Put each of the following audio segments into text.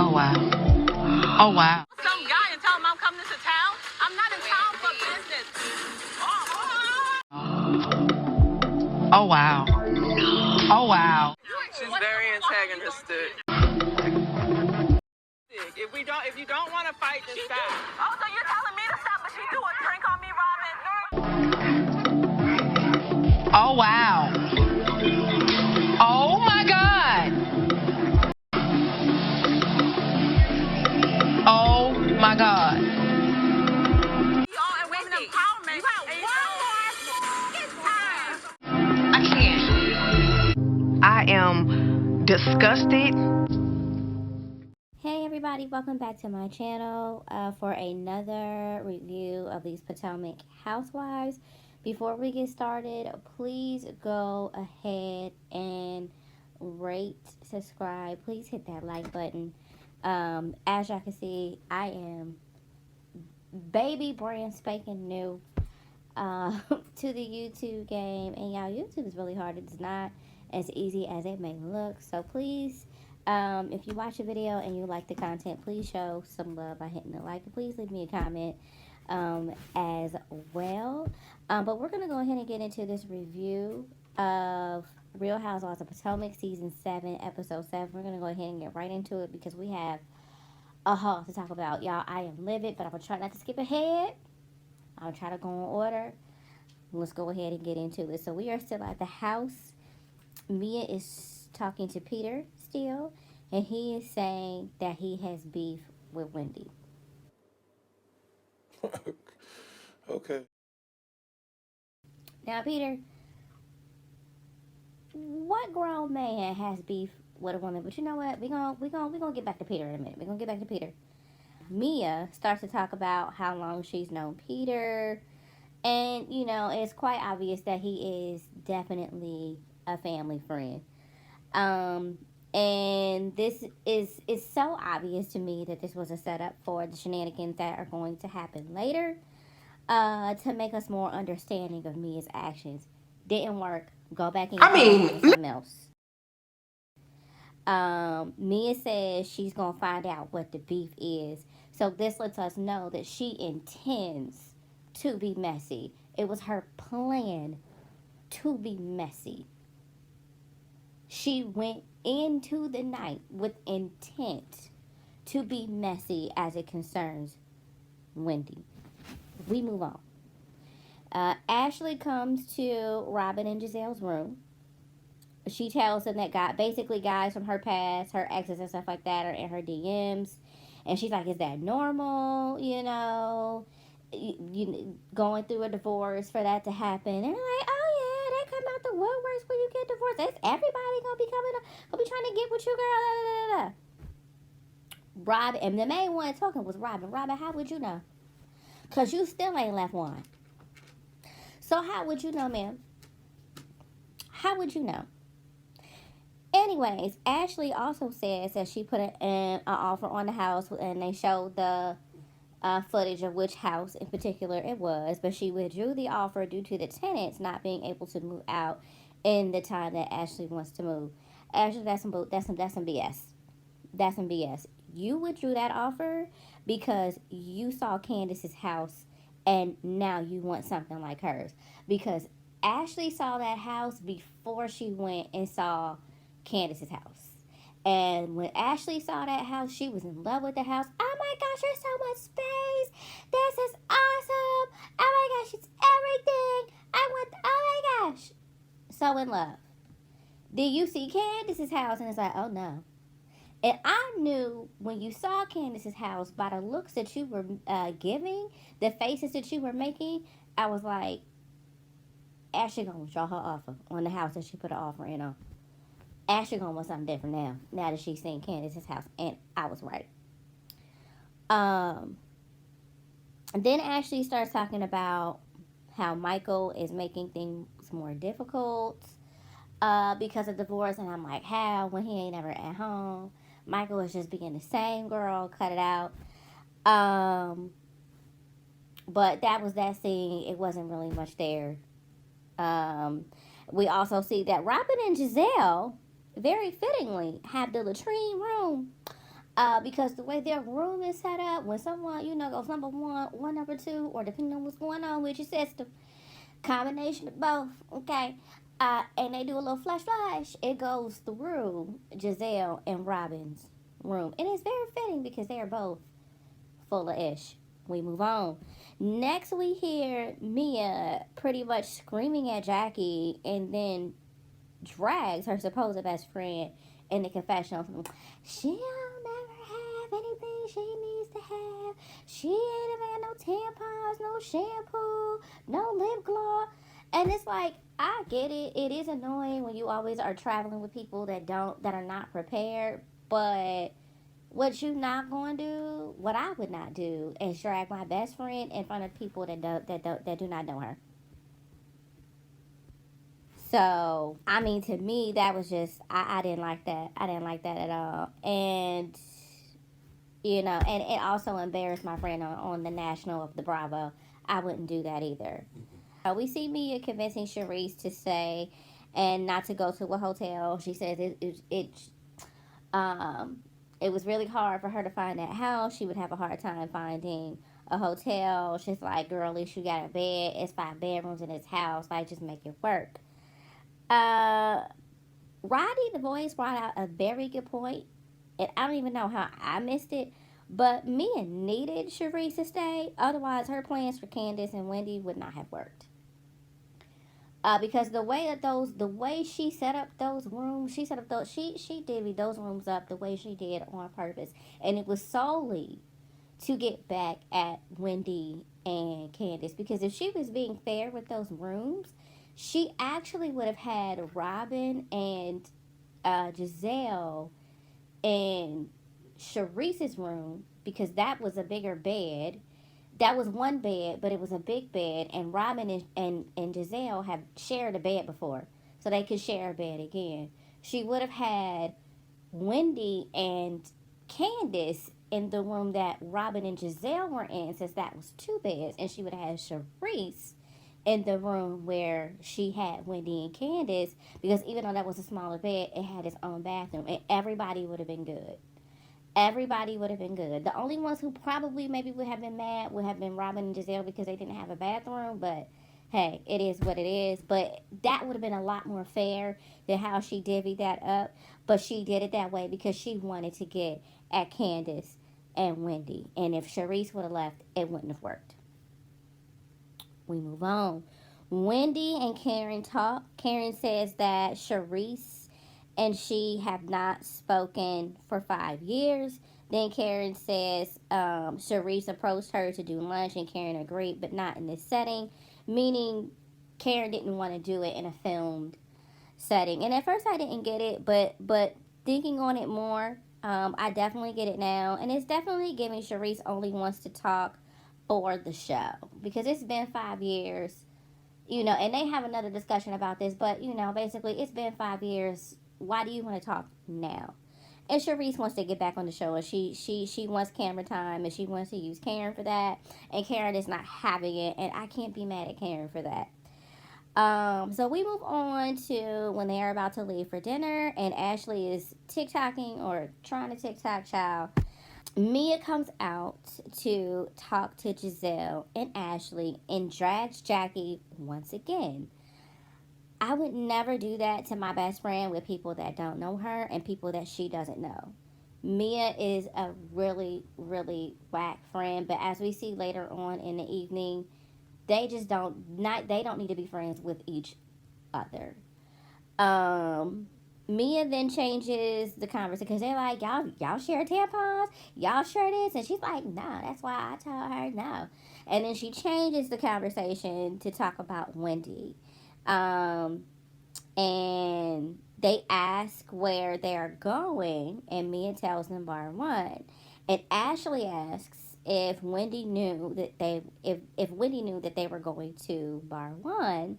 Oh, wow. Oh, wow. Some guy and tell him I'm coming to town. I'm not in town for business. Oh, wow. Oh, wow. She's very antagonistic. If you don't want to fight, then stop. Oh, so you're telling me to stop, but she threw a drink on me, Robin? Oh, wow. Oh, my God. Oh, my God. I can't. I am disgusted. Hey everybody, welcome back to my channel for another review of these Potomac Housewives. Before we get started, please go ahead and rate, subscribe. Please hit that like button. As y'all can see, I am baby brand spanking new to the YouTube game. And y'all, YouTube is really hard. It's not as easy as it may look. So please, if you watch a video and you like the content, please show some love by hitting the like. And please leave me a comment as well. But we're going to go ahead and get into this review of Real Housewives of Potomac Season 7, Episode 7. We're going to go ahead and get right into it because we have a haul to talk about. Y'all, I am livid, but I'm going to try not to skip ahead. I'll try to go in order. Let's go ahead and get into it. So we are still at the house. Mia is talking to Peter still, and he is saying that he has beef with Wendy. Okay. Now, Peter, what grown man has beef with a woman? But you know what? We're gonna get back to Peter in a minute. We're gonna get back to Peter. Mia starts to talk about how long she's known Peter, and you know, it's quite obvious that he is definitely a family friend. And this is so obvious to me that this was a setup for the shenanigans that are going to happen later, to make us more understanding of Mia's actions. Didn't work. Go back and get something else. Mia says she's gonna find out what the beef is. So this lets us know that she intends to be messy. It was her plan to be messy. She went into the night with intent to be messy as it concerns Wendy. We move on. Ashley comes to Robin and Giselle's room. She tells them that guys from her past, her exes and stuff like that, are in her DMs. And she's like, is that normal? You know, you going through a divorce for that to happen. And they're like, oh yeah, they come out the woodworks when you get divorced. That's everybody gonna be coming up, gonna be trying to get with you, girl. Da, da, da, da. Robin, and the main one talking was Robin. Robin, how would you know? Because you still ain't left one. So how would you know, ma'am? How would you know? Anyways, Ashley also says that she put an offer on the house, and they showed the footage of which house in particular it was, but she withdrew the offer due to the tenants not being able to move out in the time that Ashley wants to move. Ashley, that's some BS. That's some BS. You withdrew that offer because you saw Candace's house and now you want something like hers. Because Ashley saw that house before she went and saw Candace's house. And when Ashley saw that house, she was in love with the house. Oh my gosh, there's so much space. This is awesome. Oh my gosh, it's everything. Oh my gosh. So in love. Then you see Candace's house and it's like, oh no. And I knew when you saw Candace's house, by the looks that you were giving, the faces that you were making, I was like, Ashley gonna withdraw her offer on the house that she put an offer in on. Ashley gonna want something different now that she's seen Candace's house, and I was right. Then Ashley starts talking about how Michael is making things more difficult because of divorce, and I'm like, how? When he ain't ever at home. Michael is just being the same girl, cut it out. But that was that scene. It wasn't really much there. We also see that Robin and Giselle, very fittingly, have the latrine room Because the way their room is set up, when someone, goes number one or number two, or depending on what's going on with your system, combination of both, okay? And they do a little flash, it goes through Giselle and Robin's room. And it's very fitting because they are both full of ish. We move on. Next, we hear Mia pretty much screaming at Jackie and then drags her supposed best friend in the confessional. She'll never have anything she needs to have. She ain't even had no tampons, no shampoo, no lip gloss. And it's like, I get it. It is annoying when you always are traveling with people that are not prepared. But what you not going to do, what I would not do, is drag my best friend in front of people that do not know her. So, I mean, to me, that was just, I didn't like that. I didn't like that at all. And, and it also embarrassed my friend on the national of the Bravo. I wouldn't do that either. We see Mia convincing Charisse to stay and not to go to a hotel. She says it was really hard for her to find that house. She would have a hard time finding a hotel. She's like, girl, at least you got a bed. It's 5 bedrooms in this house. Like, just make it work. Roddy, the voice, brought out a very good point, and I don't even know how I missed it, but Mia needed Charisse to stay. Otherwise, her plans for Candace and Wendy would not have worked. Because the way she set up those rooms, she divvied those rooms up the way she did on purpose, and it was solely to get back at Wendy and Candace. Because if she was being fair with those rooms, she actually would have had Robin and Giselle in Charisse's room, because that was a bigger bed. That was one bed, but it was a big bed, and Robin and Giselle have shared a bed before, so they could share a bed again. She would have had Wendy and Candace in the room that Robin and Giselle were in, since that was 2 beds, and she would have had Charisse in the room where she had Wendy and Candace, because even though that was a smaller bed, it had its own bathroom, and everybody would have been good. Everybody would have been good. The only ones who probably maybe would have been mad would have been Robin and Giselle, because they didn't have a bathroom. But hey, it is what it is. But that would have been a lot more fair than how she divvied that up. But she did it that way because she wanted to get at Candace and Wendy. And if Charisse would have left, it wouldn't have worked. We move on. Wendy and Karen talk. Karen says that Charisse and she have not spoken for 5 years. Then Karen says Charisse approached her to do lunch, and Karen agreed, but not in this setting, meaning Karen didn't want to do it in a filmed setting. And at first I didn't get it, but thinking on it more, I definitely get it now. And it's definitely giving Charisse only wants to talk for the show, because it's been 5 years, and they have another discussion about this, but, basically it's been 5 years. Why do you want to talk now? And Charisse wants to get back on the show, and she wants camera time, and she wants to use Karen for that, and Karen is not having it, and I can't be mad at Karen for that. So we move on to when they are about to leave for dinner, and Ashley is TikToking, or trying to TikTok, child. Mia comes out to talk to Giselle and Ashley and drags Jackie once again. I would never do that to my best friend with people that don't know her and people that she doesn't know. Mia is a really, really whack friend, but as we see later on in the evening, they don't need to be friends with each other. Mia then changes the conversation, because they're like, y'all share tampons, y'all share this, and she's like, no, that's why I told her no. And then she changes the conversation to talk about Wendy. And they ask where they're going, and Mia tells them bar 1. And Ashley asks if Wendy knew that they were going to bar 1,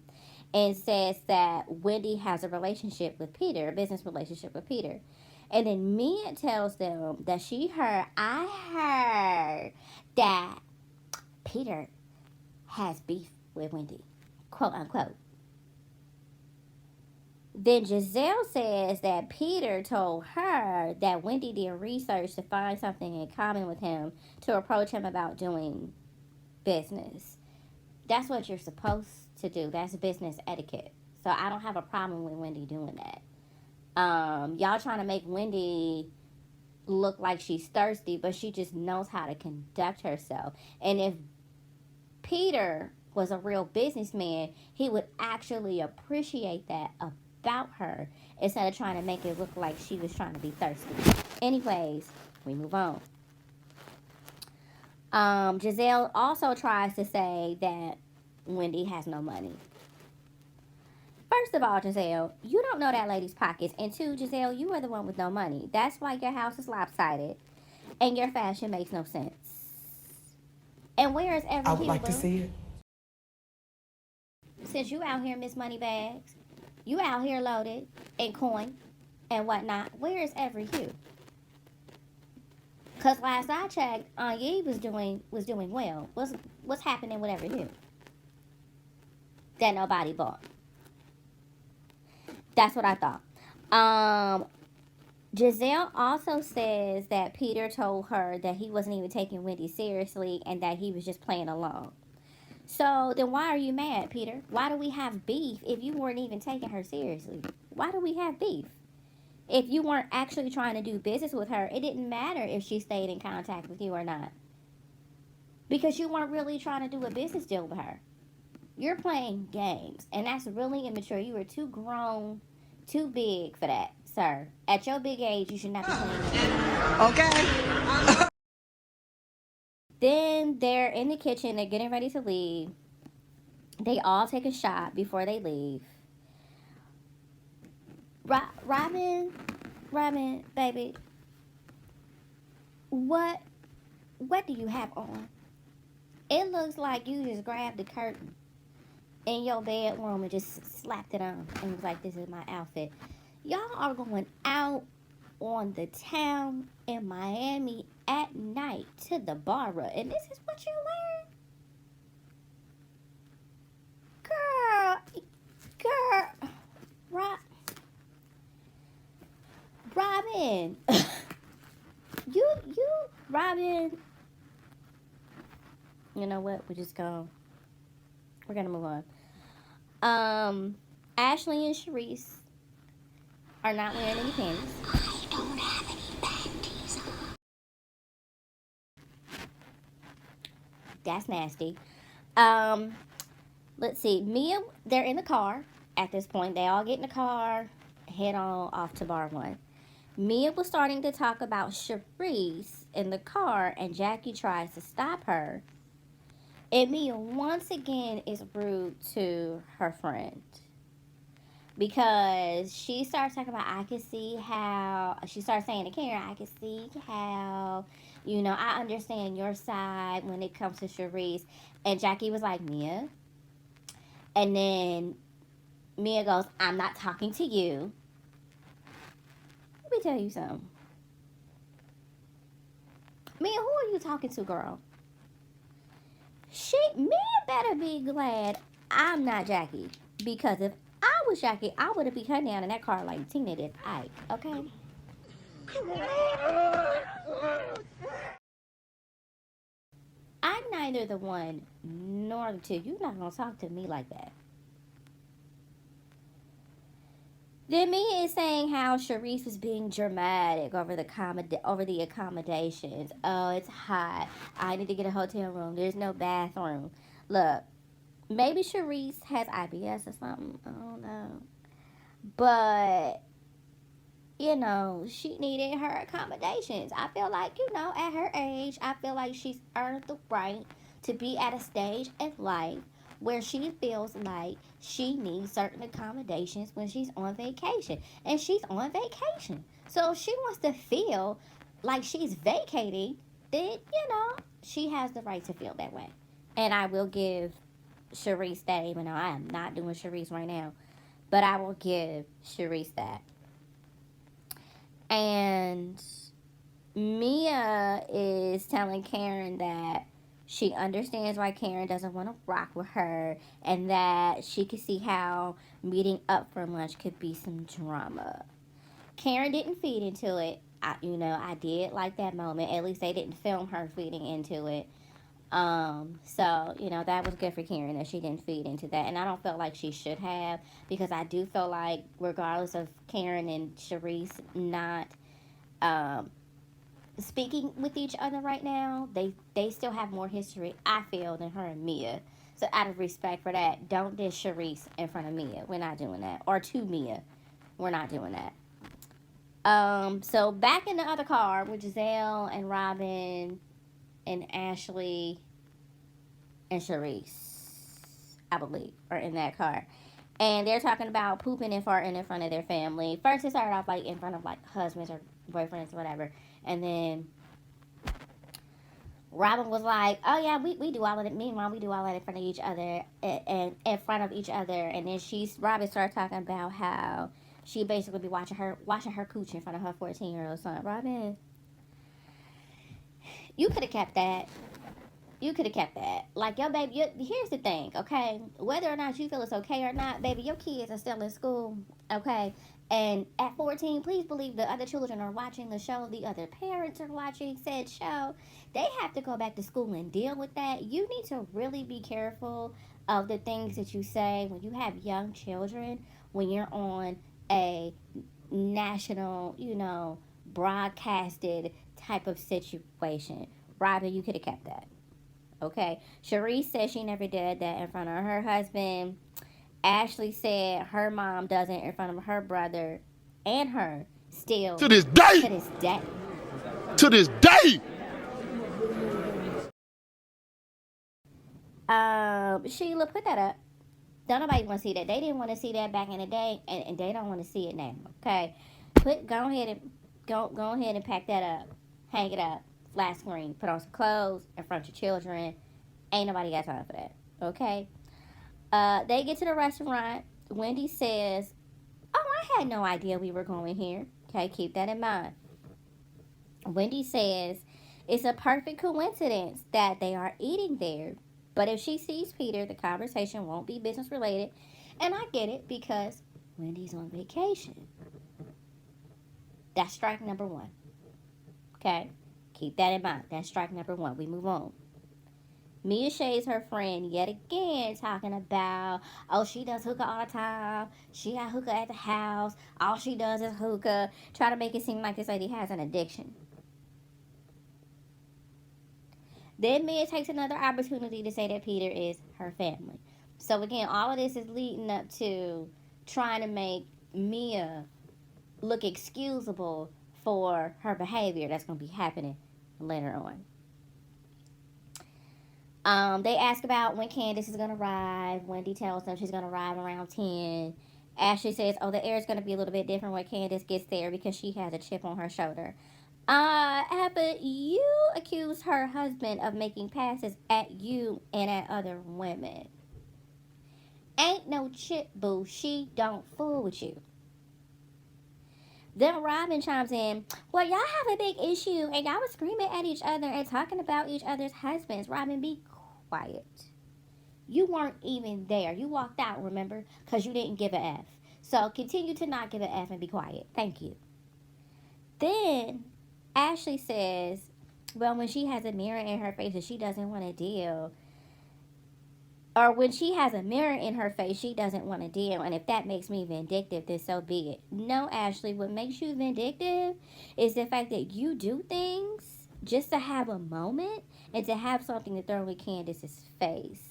and says that Wendy has a relationship with Peter, a business relationship with Peter. And then Mia tells them that I heard that Peter has beef with Wendy, quote unquote. Then Giselle says that Peter told her that Wendy did research to find something in common with him to approach him about doing business. That's what you're supposed to do. That's business etiquette. So I don't have a problem with Wendy doing that. Y'all trying to make Wendy look like she's thirsty, but she just knows how to conduct herself. And if Peter was a real businessman, he would actually appreciate that about her instead of trying to make it look like she was trying to be thirsty. Anyways, we move on. Giselle also tries to say that Wendy has no money. First of all, Giselle, you don't know that lady's pockets. And two, Giselle, you are the one with no money. That's why your house is lopsided and your fashion makes no sense. And where is every I would like to see it. Since you out here, Miss Moneybags, you out here loaded in coin and whatnot, where is every hue? Cause last I checked, Ye was doing well. What's happening with every hue that nobody bought? That's what I thought. Giselle also says that Peter told her that he wasn't even taking Wendy seriously and that he was just playing along. So then why are you mad, Peter? Why do we have beef if you weren't even taking her seriously? Why do we have beef? If you weren't actually trying to do business with her, it didn't matter if she stayed in contact with you or not. Because you weren't really trying to do a business deal with her. You're playing games, and that's really immature. You are too grown, too big for that, sir. At your big age, you should not be playing games. Okay. Then they're in the kitchen. They're getting ready to leave. They all take a shot before they leave. Robin, baby, what do you have on? It looks like you just grabbed the curtain in your bedroom and just slapped it on and was like, this is my outfit. Y'all are going out on the town in Miami at night to the bar, and this is what you're wearing? Girl, Robin, you, Robin. You know what? We're gonna move on. Ashley and Sharice are not wearing any panties. I don't have any panties on. That's nasty. Let's see. Mia, they're in the car at this point. They all get in the car, head on off to bar one. Mia was starting to talk about Sharice in the car, and Jackie tries to stop her. And Mia once again is rude to her friend. Because she starts talking about, I can see how, she starts saying to Karen, I can see how, I understand your side when it comes to Sharice. And Jackie was like, Mia. And then Mia goes, I'm not talking to you. Let me tell you something. Mia, who are you talking to, girl? Mia better be glad I'm not Jackie. Because if I was Jackie, I would have beat her down in that car like Tina did Ike, okay? I'm neither the one nor the two. You're not going to talk to me like that. Then Mia is saying how Sharice was being dramatic over the accommodations. Oh, it's hot. I need to get a hotel room. There's no bathroom. Look, maybe Sharice has IBS or something. I don't know. But, she needed her accommodations. I feel like, at her age, I feel like she's earned the right to be at a stage in life where she feels like she needs certain accommodations when she's on vacation. And she's on vacation. So if she wants to feel like she's vacating, then, she has the right to feel that way. And I will give Sharice that, even though I am not doing Sharice right now. But I will give Sharice that. And Mia is telling Karen that She understands why Karen doesn't want to rock with her, and that she could see how meeting up for lunch could be some drama. Karen didn't feed into it. I did like that moment. At least they didn't film her feeding into it. So that was good for Karen that she didn't feed into that. And I don't feel like she should have, because I do feel like regardless of Karen and Sharice not um speaking with each other right now, they still have more history, I feel, than her and Mia. So out of respect for that, don't diss Sharice in front of Mia. We're not doing that. Or to Mia. We're not doing that. So back in the other car with Giselle and Robin and Ashley and Sharice, I believe, are in that car. And they're talking about pooping and farting in front of their family. First, it started off like in front of like husbands or boyfriends or whatever. And then Robin was like, "Oh yeah, we do all of it. Me and Mom, we do all of it in front of each other and in front of each other." And then Robin started talking about how she basically be watching her cooch in front of her 14-year-old son. Robin, you could have kept that. You could have kept that. Like, your baby, here's the thing, okay? Whether or not you feel it's okay or not, baby, your kids are still in school, okay? And at 14, please believe the other children are watching the show. The other parents are watching said show. They have to go back to school and deal with that. You need to really be careful of the things that you say when you have young children, when you're on a national, broadcasted type of situation. Robin, you could have kept that. Okay. Sharice said she never did that in front of her husband. Ashley said her mom doesn't in front of her brother and her still. To this day! To this day. To this day! Sheila, put that up. Don't nobody want to see that. They didn't want to see that back in the day, and they don't want to see it now. Okay. Go ahead and pack that up. Hang it up. Flat screen. Put on some clothes in front of your children. Ain't nobody got time for that. Okay? They get to the restaurant. Wendy says, "Oh, I had no idea we were going here." Okay, keep that in mind. Wendy says, "It's a perfect coincidence that they are eating there. But if she sees Peter, the conversation won't be business related." And I get it, because Wendy's on vacation. That's strike number one. Okay? Keep that in mind. That's strike number one. We move on. Mia shades her friend yet again, talking about, oh, she does hookah all the time. She got hookah at the house. All she does is hookah. Try to make it seem like this lady has an addiction. Then Mia takes another opportunity to say that Peter is her family. So again, all of this is leading up to trying to make Mia look excusable for her behavior that's going to be happening later on. They ask about when Candace is going to arrive. Wendy tells them she's going to arrive around 10. Ashley says, oh, the air is going to be a little bit different when Candace gets there because she has a chip on her shoulder. But you accuse her husband of making passes at you and at other women. Ain't no chip, boo. She don't fool with you. Then Robin chimes in, well, y'all have a big issue and y'all were screaming at each other and talking about each other's husbands. Robin, be quiet. You weren't even there. You walked out, remember? Because you didn't give a F. So continue to not give a F and be quiet. Thank you. Then Ashley says, well, when she has a mirror in her face and she doesn't want to deal, or when she has a mirror in her face, she doesn't want to deal. And if that makes me vindictive, then so be it. No, Ashley, what makes you vindictive is the fact that you do things just to have a moment and to have something to throw in Candace's face.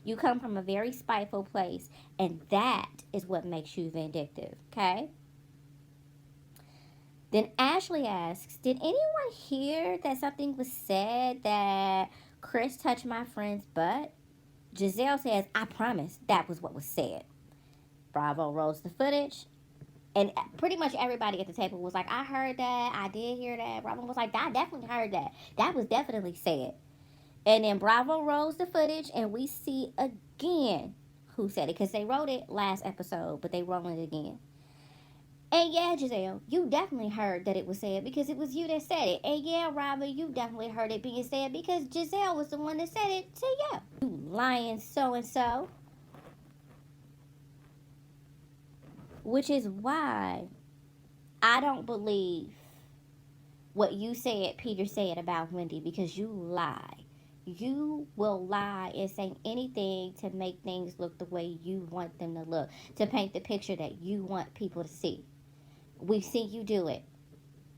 You come from a very spiteful place, and that is what makes you vindictive, okay? Then Ashley asks, did anyone hear that something was said that Chris touched my friend's butt? Giselle says, I promise that was what was said. Bravo rolls the footage. And pretty much everybody at the table was like, I heard that. I did hear that. Bravo was like, I definitely heard that. That was definitely said. And then Bravo rolls the footage and we see again who said it. Because they wrote it last episode, but they roll it again. And yeah, Giselle, you definitely heard that it was said because it was you that said it. And yeah, Robin, you definitely heard it being said because Giselle was the one that said it to you. You lying so and so. Which is why I don't believe what you said Peter said about Wendy, because you lie. You will lie and say anything to make things look the way you want them to look, to paint the picture that you want people to see. We've seen you do it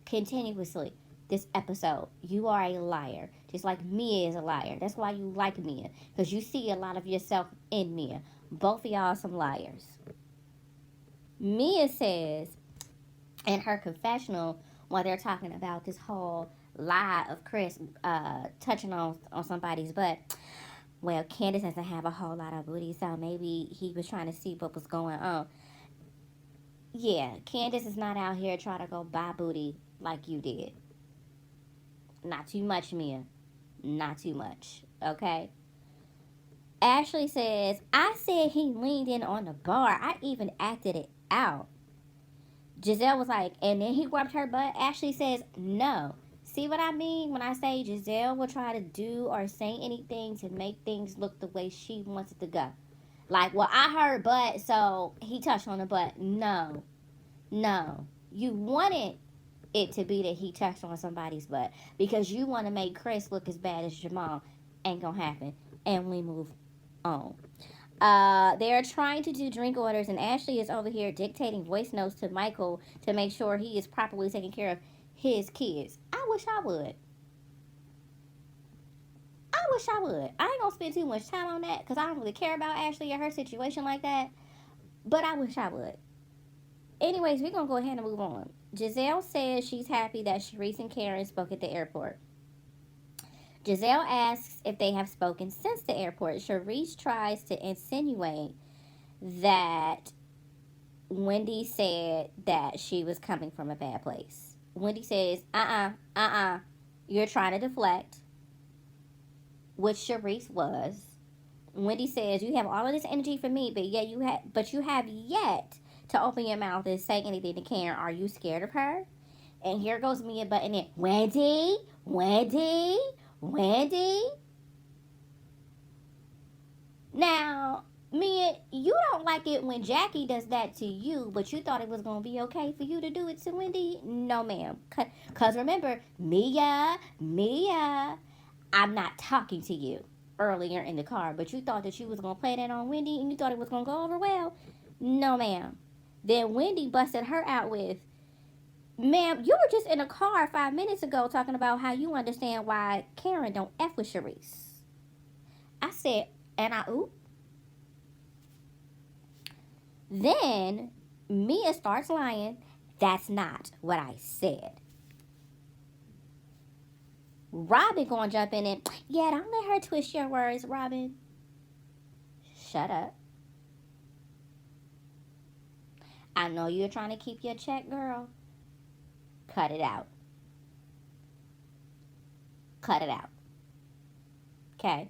continuously this episode. You are a liar, just like Mia is a liar. That's why you like Mia, because you see a lot of yourself in Mia. Both of y'all are some liars. Mia says in her confessional, while they're talking about this whole lie of Chris touching on somebody's butt, well, Candace doesn't have a whole lot of booty, so maybe he was trying to see what was going on. Yeah, Candace is not out here trying to go buy booty like you did. Not too much, Mia. Not too much, okay? Ashley says, I said he leaned in on the bar. I even acted it out. Giselle was like, and then he grabbed her butt. Ashley says, no. See what I mean when I say Giselle will try to do or say anything to make things look the way she wants it to go. Like, well, I heard butt, so he touched on the butt. No. No. You wanted it to be that he touched on somebody's butt because you want to make Chris look as bad as Jamal. Ain't gonna happen. And we move on. They're trying to do drink orders, and Ashley is over here dictating voice notes to Michael to make sure he is properly taking care of his kids. I wish I would. I ain't gonna spend too much time on that because I don't really care about Ashley or her situation like that. But I wish I would. Anyways, we're gonna go ahead and move on. Giselle says she's happy that Sharice and Karen spoke at the airport. Giselle asks if they have spoken since the airport. Sharice tries to insinuate that Wendy said that she was coming from a bad place. Wendy says, you're trying to deflect, which Sharice was. Wendy says, you have all of this energy for me, but you have yet to open your mouth and say anything to Karen. Are you scared of her? And here goes Mia butting in. Wendy. Now, Mia, you don't like it when Jackie does that to you, but you thought it was going to be okay for you to do it to Wendy? No, ma'am. Because remember, Mia, I'm not talking to you earlier in the car, but you thought that you was going to play that on Wendy and you thought it was going to go over well? No, ma'am. Then Wendy busted her out with, ma'am, you were just in a car 5 minutes ago talking about how you understand why Karen don't F with Sharice. I said, and I oop. Then Mia starts lying. That's not what I said. Robin gonna jump in and, yeah, don't let her twist your words, Robin. Shut up. I know you're trying to keep your check, girl. Cut it out. Cut it out. Okay?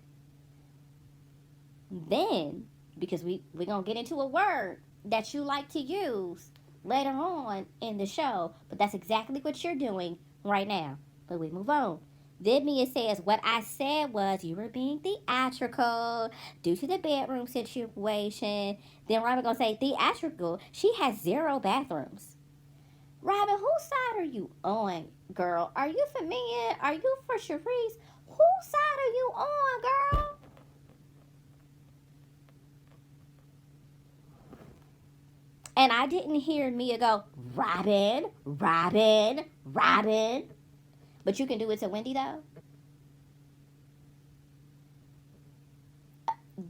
Then, because we're going to get into a word that you like to use later on in the show, but that's exactly what you're doing right now. But we move on. Then Mia says, what I said was you were being theatrical due to the bedroom situation. Then Robin gonna say, theatrical? She has 0 bathrooms. Robin, whose side are you on, girl? Are you for Mia? Are you for Sharice? Whose side are you on, girl? And I didn't hear Mia go, Robin. But you can do it to Wendy, though.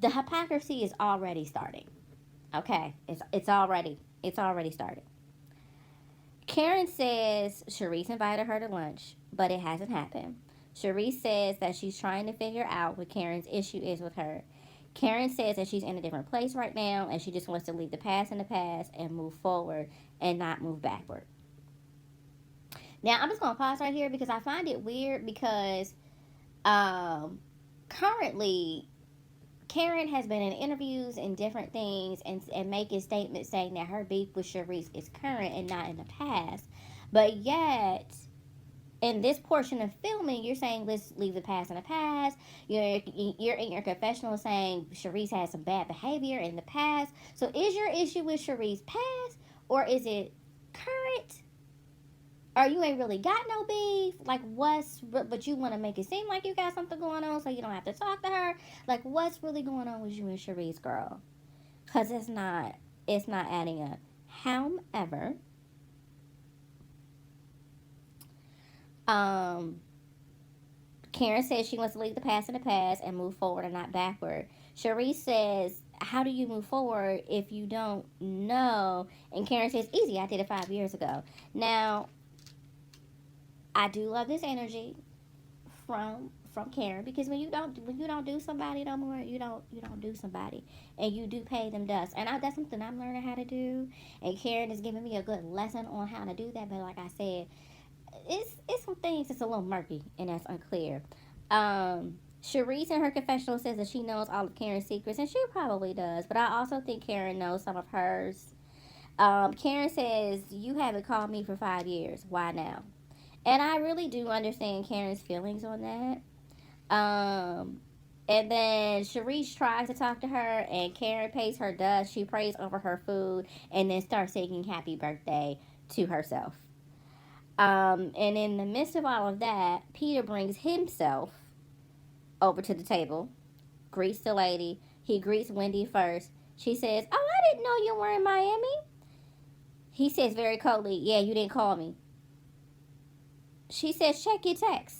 The hypocrisy is already starting. Okay? It's already started. Karen says Sharice invited her to lunch, but it hasn't happened. Sharice says that she's trying to figure out what Karen's issue is with her. Karen says that she's in a different place right now, and she just wants to leave the past in the past and move forward and not move backward. Now, I'm just going to pause right here because I find it weird because currently Karen has been in interviews and different things and making statements saying that her beef with Sharice is current and not in the past. But yet, in this portion of filming, you're saying let's leave the past in the past. You're in your confessional saying Sharice had some bad behavior in the past. So is your issue with Sharice past or is it current? Or you ain't really got no beef? Like but you want to make it seem like you got something going on so you don't have to talk to her? Like what's really going on with you and Sharice, girl? Because it's not adding up. However, Karen says she wants to leave the past in the past and move forward and not backward. Sharice says, how do you move forward if you don't know? And Karen says, easy, I did it 5 years ago. Now, I do love this energy from Karen, because when you don't do somebody no more, you don't do somebody, and you do pay them dust. And that's something I'm learning how to do. And Karen is giving me a good lesson on how to do that. But like I said, it's some things that's a little murky and that's unclear. Sharice in her confessional says that she knows all of Karen's secrets, and she probably does, but I also think Karen knows some of hers. Karen says, you haven't called me for 5 years. Why now? And I really do understand Karen's feelings on that. And then Sharice tries to talk to her, and Karen pays her dust. She prays over her food and then starts singing happy birthday to herself. And in the midst of all of that, Peter brings himself over to the table, greets the lady. He greets Wendy first. She says, oh, I didn't know you were in Miami. He says very coldly, yeah, you didn't call me. She says, check your text.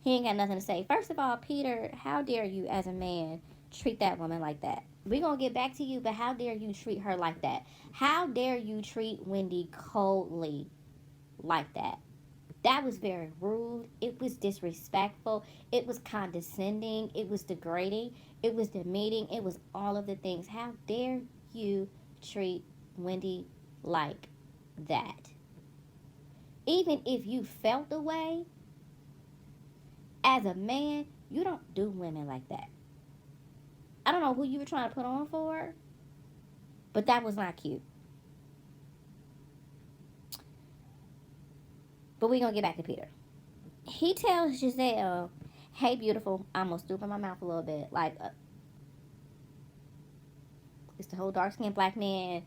He ain't got nothing to say. First of all, Peter, how dare you as a man treat that woman like that? We're going to get back to you, but how dare you treat her like that? How dare you treat Wendy coldly like that? That was very rude. It was disrespectful. It was condescending. It was degrading. It was demeaning. It was all of the things. How dare you treat Wendy like that? Even if you felt the way, as a man, you don't do women like that. I don't know who you were trying to put on for, but that was not cute. But we're going to get back to Peter. He tells Giselle, hey, beautiful, I'm going to stoop in my mouth a little bit. Like, it's the whole dark-skinned black man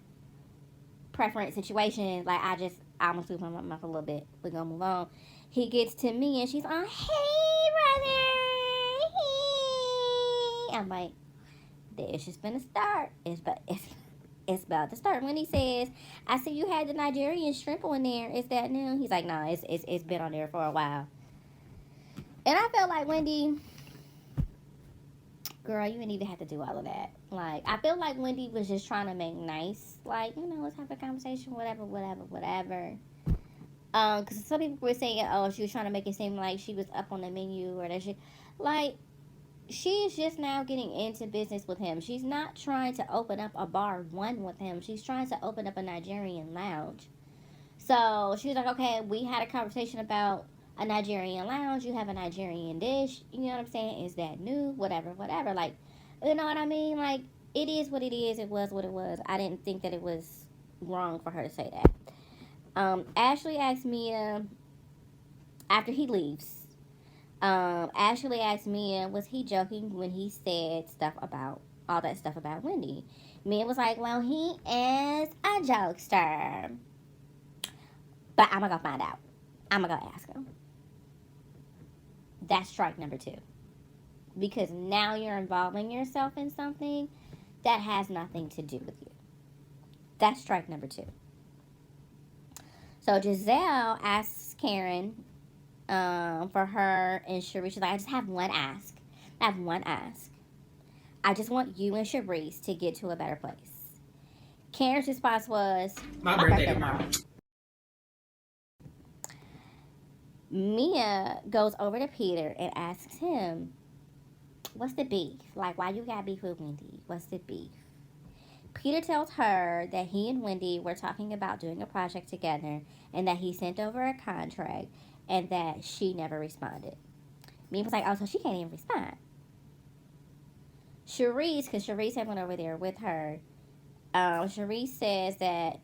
preference situation. Like, I'm going to stoop in my mouth a little bit. We're going to move on. He gets to me, and she's on, hey, brother. Hey. I'm like, it's just been a start. It's about to start. When he says, I see you had the Nigerian shrimp on there. Is that new? He's like, no, it's been on there for a while. And I felt like, Wendy, girl, you didn't even have to do all of that. Like, I feel like Wendy was just trying to make nice. Like, let's have a conversation, whatever. Because some people were saying, oh, she was trying to make it seem like she was up on the menu or that shit. Like, she's just now getting into business with him. She's not trying to open up a bar one with him. She's trying to open up a Nigerian lounge. So she was like, okay, we had a conversation about a Nigerian lounge. You have a Nigerian dish. You know what I'm saying? Is that new? Whatever. Like, you know what I mean? Like, it is what it is. It was what it was. I didn't think that it was wrong for her to say that. Ashley asked Mia after he leaves. Ashley asked Mia, was he joking when he said all that stuff about Wendy? Mia was like, well, he is a jokester. But I'm going to go find out. I'm going to go ask him. That's strike number 2. Because now you're involving yourself in something that has nothing to do with you. That's strike number 2. So Giselle asks Karen for her and Sharice. She's like, I just have one ask. I just want you and Sharice to get to a better place. Karen's response was, my birthday tomorrow. Mia goes over to Peter and asks him, what's the beef? Like, why you got beef with Wendy? What's the beef? Peter tells her that he and Wendy were talking about doing a project together and that he sent over a contract and that she never responded. Mia was like, oh, so she can't even respond. Sharice, because Sharice had went over there with her, Sharice says that,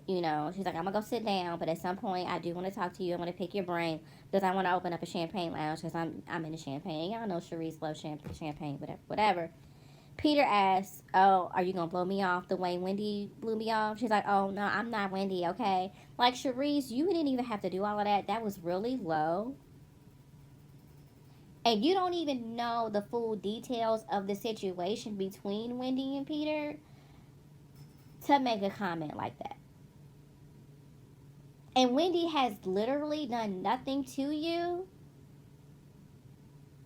you know, she's like, I'm going to go sit down, but at some point, I do want to talk to you. I want to pick your brain because I want to open up a champagne lounge because I'm into champagne. Y'all know Sharice loves champagne, whatever. Peter asks, oh, are you going to blow me off the way Wendy blew me off? She's like, oh, no, I'm not Wendy, okay? Like, Sharice, you didn't even have to do all of that. That was really low. And you don't even know the full details of the situation between Wendy and Peter to make a comment like that. And Wendy has literally done nothing to you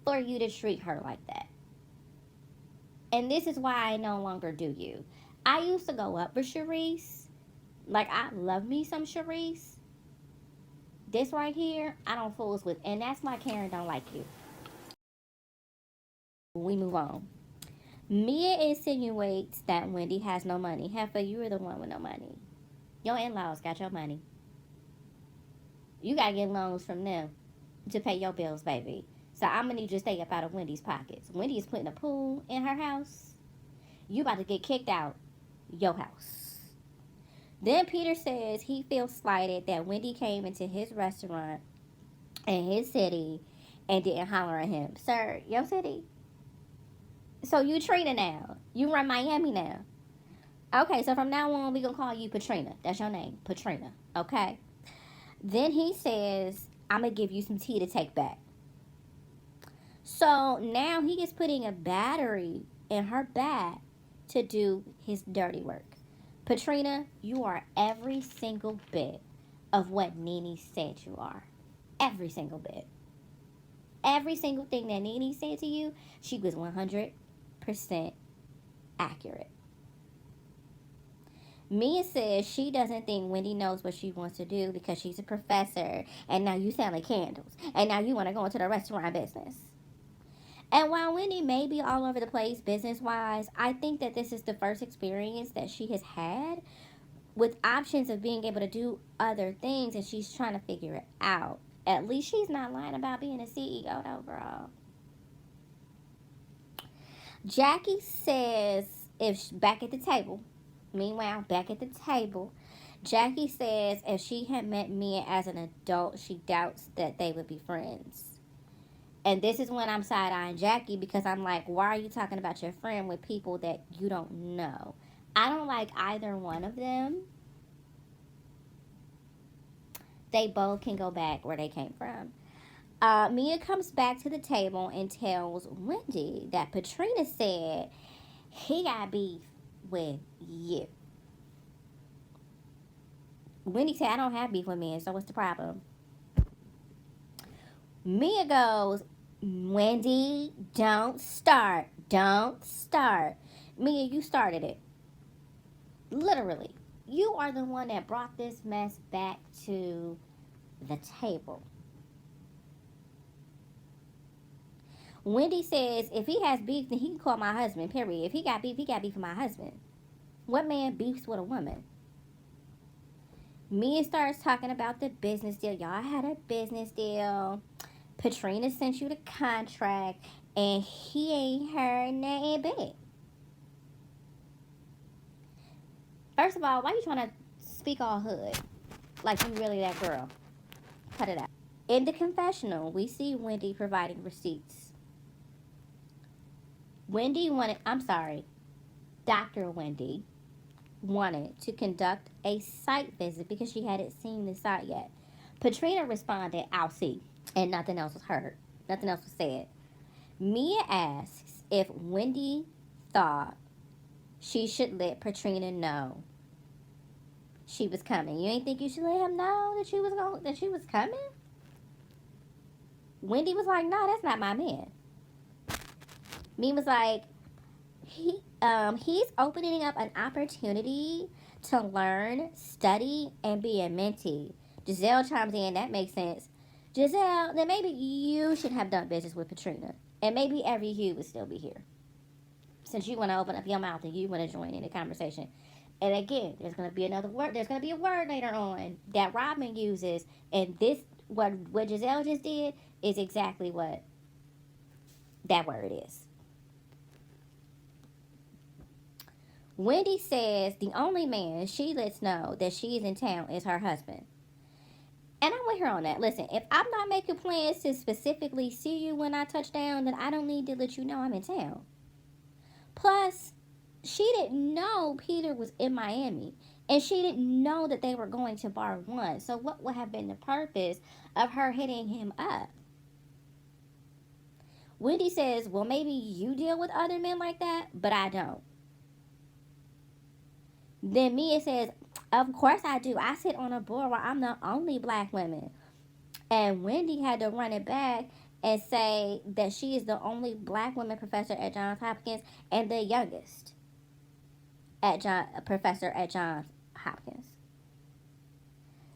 for you to treat her like that. And this is why I no longer do you. I used to go up for Sharice. Like, I love me some Sharice. This right here, I don't fools with. And that's why Karen don't like you. We move on. Mia insinuates that Wendy has no money. Heifer, you are the one with no money. Your in-laws got your money. You got to get loans from them to pay your bills, baby. So I'm going to need you to stay up out of Wendy's pockets. Wendy is putting a pool in her house. You about to get kicked out your house. Then Peter says he feels slighted that Wendy came into his restaurant in his city and didn't holler at him. Sir, your city? So you Trina now. You run Miami now. Okay, so from now on, we're going to call you Patrina. That's your name, Patrina. Okay? Then he says, I'm going to give you some tea to take back. So now he is putting a battery in her back to do his dirty work. Patrina, you are every single bit of what Nene said you are. Every single bit. Every single thing that Nene said to you, she was 100% accurate. Mia says she doesn't think Wendy knows what she wants to do because she's a professor and now you selling candles and now you want to go into the restaurant business. And while Wendy may be all over the place business-wise, I think that this is the first experience that she has had with options of being able to do other things, and she's trying to figure it out. At least she's not lying about being a CEO overall. Jackie says, back at the table, Jackie says if she had met Mia as an adult, she doubts that they would be friends. And this is when I'm side-eyeing Jackie because I'm like, why are you talking about your friend with people that you don't know? I don't like either one of them. They both can go back where they came from. Mia comes back to the table and tells Wendy that Patrina said he got beef with you. Wendy said, I don't have beef with men, so what's the problem? Mia goes, Wendy, don't start. Mia, you started it. Literally. You are the one that brought this mess back to the table. Wendy says, if he has beef, then he can call my husband, period. If he got beef with my husband. What man beefs with a woman? Mia starts talking about the business deal. Y'all had a business deal. Patrina sent you the contract, and he ain't heard nothing back. First of all, why you trying to speak all hood? Like you really that girl. Cut it out. In the confessional, we see Wendy providing receipts. Dr. Wendy wanted to conduct a site visit because she hadn't seen the site yet. Patrina responded, I'll see. And nothing else was heard. Nothing else was said. Mia asks if Wendy thought she should let Patrina know she was coming. You ain't think you should let him know that she was coming? Wendy was like, no, that's not my man. Mia was like, he's opening up an opportunity to learn, study, and be a mentee. Giselle chimes in, that makes sense. Giselle, then maybe you should have done business with Patrina. And maybe every you would still be here. Since you want to open up your mouth and you want to join in the conversation. And again, there's going to be another word. There's going to be a word later on that Robin uses. And this, what Giselle just did, is exactly what that word is. Wendy says the only man she lets know that she is in town is her husband. And I'm with her on that. Listen, if I'm not making plans to specifically see you when I touch down, then I don't need to let you know I'm in town. Plus, she didn't know Peter was in Miami. And she didn't know that they were going to Bar 1. So what would have been the purpose of her hitting him up? Wendy says, well, maybe you deal with other men like that, but I don't. Then Mia says, of course I do. I sit on a board where I'm the only black woman. And Wendy had to run it back and say that she is the only black woman professor at Johns Hopkins and the youngest professor at Johns Hopkins.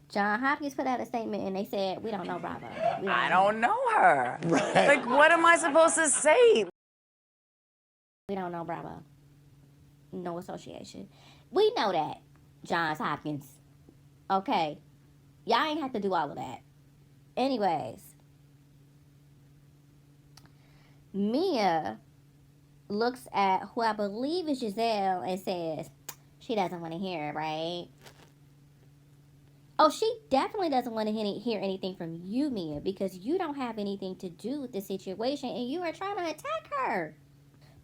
Johns Hopkins put out a statement and they said, we don't know Bravo. I don't know her. Right. Like, what am I supposed to say? We don't know Bravo. No association. We know that, Johns Hopkins. Okay. Y'all ain't have to do all of that. Anyways. Mia looks at who I believe is Giselle and says, she doesn't want to hear it, right? Oh, she definitely doesn't want to hear anything from you, Mia, because you don't have anything to do with the situation and you are trying to attack her.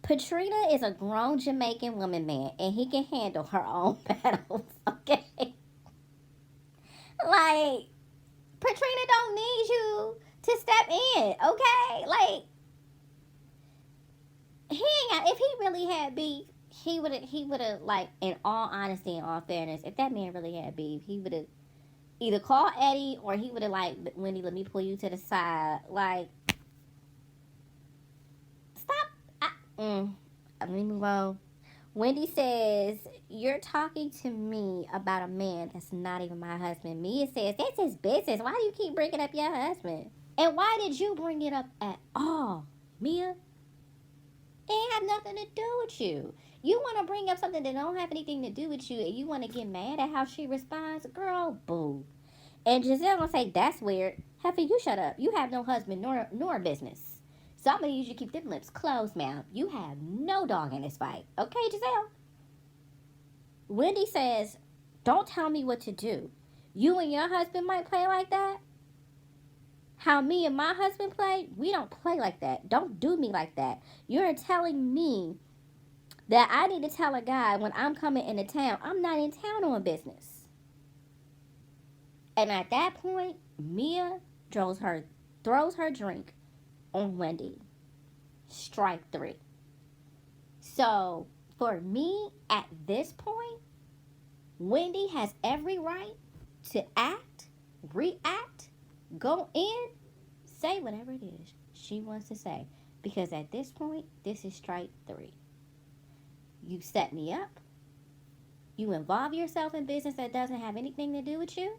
Patrina is a grown Jamaican woman, man, and he can handle her own battles, okay? Like, Patrina don't need you to step in, okay? Like, if he really had beef, he would have, like, in all honesty and all fairness, if that man really had beef, he would have either called Eddie or he would have, like, Wendy, let me pull you to the side. Like, stop. Let me move on. Wendy says, you're talking to me about a man that's not even my husband. Mia says, that's his business. Why do you keep bringing up your husband? And why did you bring it up at all, Mia? It ain't have nothing to do with you. You want to bring up something that don't have anything to do with you and you want to get mad at how she responds? Girl, boo. And Giselle gonna say, that's weird. Heifer, you shut up. You have no husband nor business. So I'm gonna use you to keep them lips closed, ma'am. You have no dog in this fight. Okay, Giselle? Wendy says, don't tell me what to do. You and your husband might play like that. How me and my husband play, we don't play like that. Don't do me like that. You're telling me that I need to tell a guy when I'm coming into town, I'm not in town on business. And at that point, Mia throws her drink on Wendy. Strike 3. So, for me, at this point, Wendy has every right to act, react, go in, say whatever it is she wants to say. Because at this point, this is strike 3. You set me up. You involve yourself in business that doesn't have anything to do with you.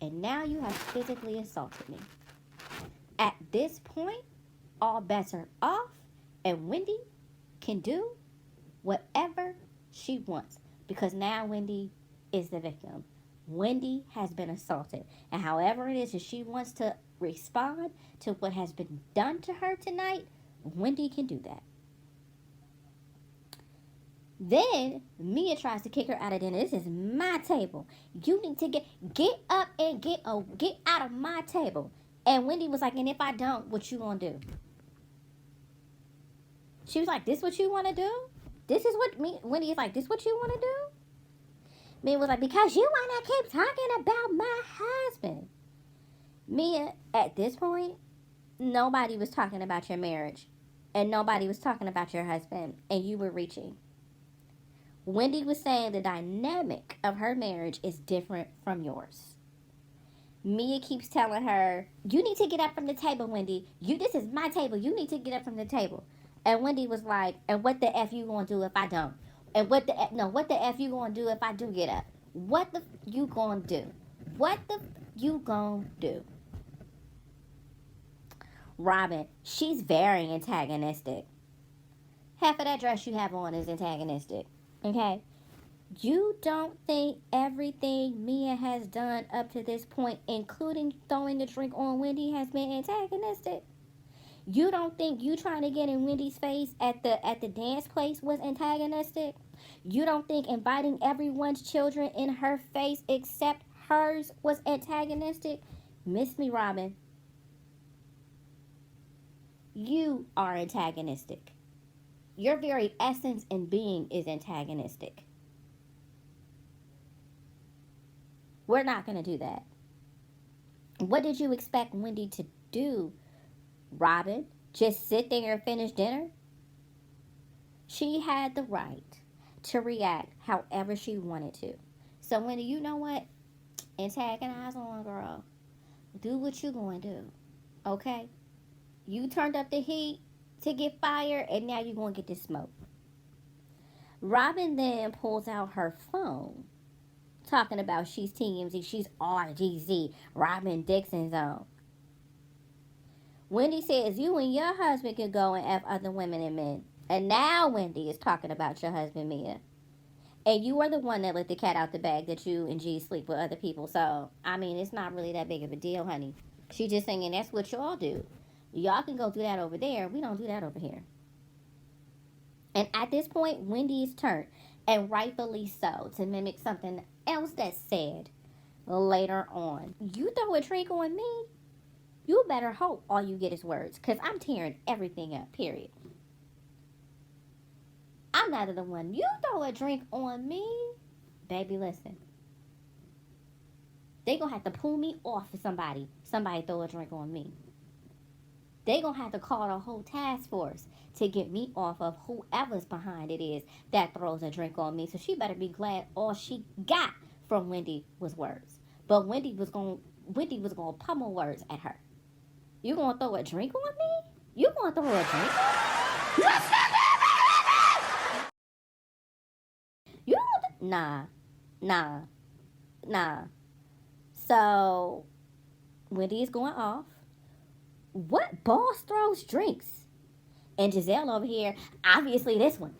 And now you have physically assaulted me. At this point, all bets are off. And Wendy can do whatever she wants. Because now Wendy is the victim. Wendy has been assaulted. And however it is that she wants to respond to what has been done to her tonight, Wendy can do that. Then Mia tries to kick her out of dinner. This is my table. You need to get up and get out of my table. And Wendy was like, and if I don't, what you gonna do? She was like, this what you want to do? This is what Wendy is like, this what you want to do? Mia was like, because you want to keep talking about my husband. Mia, at this point, nobody was talking about your marriage. And nobody was talking about your husband. And you were reaching. Wendy was saying the dynamic of her marriage is different from yours. Mia keeps telling her, you need to get up from the table, Wendy. This is my table. You need to get up from the table. And Wendy was like, and what the F you gonna do if I don't? And what the F you gonna do if I do get up? What the you gonna do? What the you gonna do? Robin, she's very antagonistic. Half of that dress you have on is antagonistic. Okay? You don't think everything Mia has done up to this point, including throwing a drink on Wendy, has been antagonistic? You don't think you trying to get in Wendy's face at the dance place was antagonistic? You don't think inviting everyone's children in her face except hers was antagonistic? Miss me, Robin. You are antagonistic. Your very essence and being is antagonistic. We're not going to do that. What did you expect Wendy to do, Robin? Just sit there and finish dinner? She had the right to react however she wanted to. So, Wendy, you know what? Antagonize on, girl. Do what you going to do. Okay? You turned up the heat to get fired, and now you're going to get the smoke. Robin then pulls out her phone, talking about she's TMZ, she's RGZ, Robin Dixon Zone. Wendy says you and your husband can go and F other women and men. And now Wendy is talking about your husband, Mia. And you are the one that let the cat out the bag that you and G sleep with other people. So, I mean, it's not really that big of a deal, honey. She just saying that's what y'all do. Y'all can go do that over there. We don't do that over here. And at this point, Wendy's turn, and rightfully so, to mimic something else that's said later on. You throw a drink on me, you better hope all you get is words, because I'm tearing everything up, period. I'm not the one. You throw a drink on me, baby, listen. They gonna have to pull me off for somebody throw a drink on me. They gonna have to call the whole task force to get me off of whoever's behind it is that throws a drink on me. So she better be glad all she got from Wendy was words. But Wendy was gonna pummel words at her. You gonna throw a drink on me? You gonna throw a drink on me? You don't nah. So Wendy is going off. What boss throws drinks? And Giselle over here, obviously this one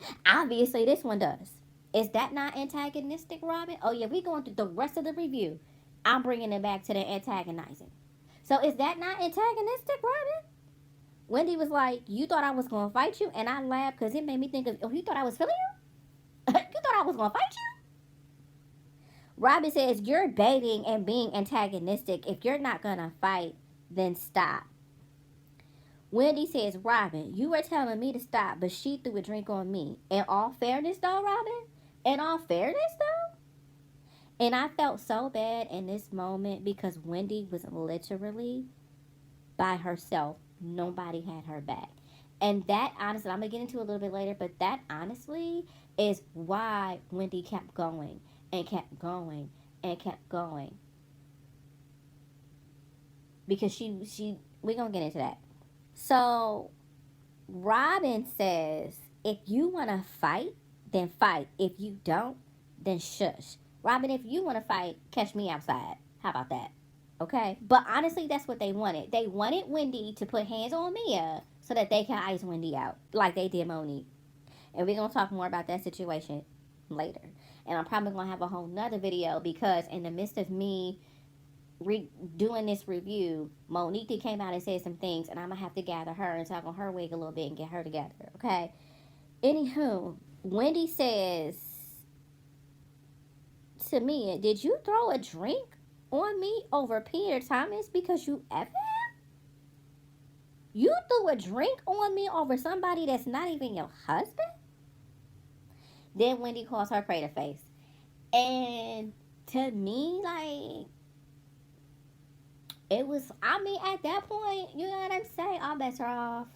does. Is that not antagonistic, Robin? Oh yeah, we going through the rest of the review. I'm bringing it back to the antagonizing. So is that not antagonistic, Robin? Wendy was like, you thought I was going to fight you? And I laughed because it made me think of, oh, you thought I was feeling you? You thought I was going to fight you? Robin says, you're baiting and being antagonistic. If you're not going to fight, then stop. Wendy says, Robin, you were telling me to stop, but she threw a drink on me. In all fairness, though, Robin? In all fairness, though? And I felt so bad in this moment because Wendy was literally by herself. Nobody had her back. And that, honestly, I'm going to get into it a little bit later, but that, honestly, is why Wendy kept going and kept going and kept going. Because we're going to get into that. So, Robin says, if you want to fight, then fight. If you don't, then shush. Robin, if you want to fight, catch me outside. How about that? Okay? But honestly, that's what they wanted. They wanted Wendy to put hands on Mia so that they can ice Wendy out, like they did Monique. And we're going to talk more about that situation later. And I'm probably going to have a whole nother video because in the midst of me doing this review, Monique came out and said some things, and I'm going to have to gather her and talk on her wig a little bit and get her together, okay? Anywho, Wendy says to me, did you throw a drink on me over Peter Thomas because you effing him? You threw a drink on me over somebody that's not even your husband? Then Wendy calls her crater face. And to me, like, it was, I mean, at that point, you know what I'm saying? All bets are off.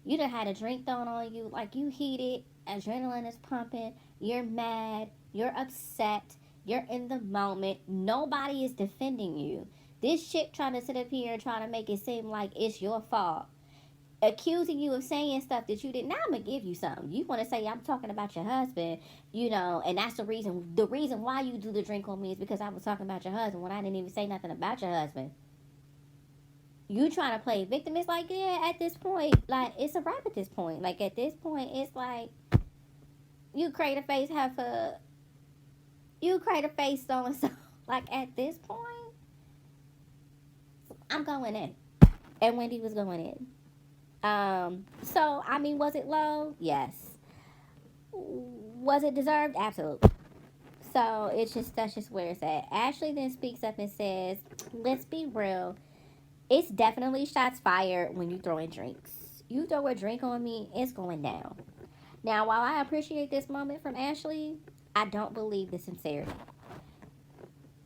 You done had a drink thrown on you, like you heated, adrenaline is pumping, you're mad, you're upset, you're in the moment, nobody is defending you. This chick trying to sit up here and trying to make it seem like it's your fault. Accusing you of saying stuff that you did. Now I'm going to give you something. You want to say I'm talking about your husband, you know, and that's the reason why you do the drink on me is because I was talking about your husband when I didn't even say nothing about your husband. You trying to play victim. It's like, yeah, at this point, like, it's a wrap at this point. Like, at this point, it's like, you create a face heifer. You create a face so-and-so. Like, at this point, I'm going in. And Wendy was going in. So I mean, was it low? Yes. Was it deserved? Absolutely. So that's just where it's at. Ashley then speaks up and says, "Let's be real. It's definitely shots fired when you throw in drinks. You throw a drink on me, it's going down." Now, while I appreciate this moment from Ashley, I don't believe the sincerity.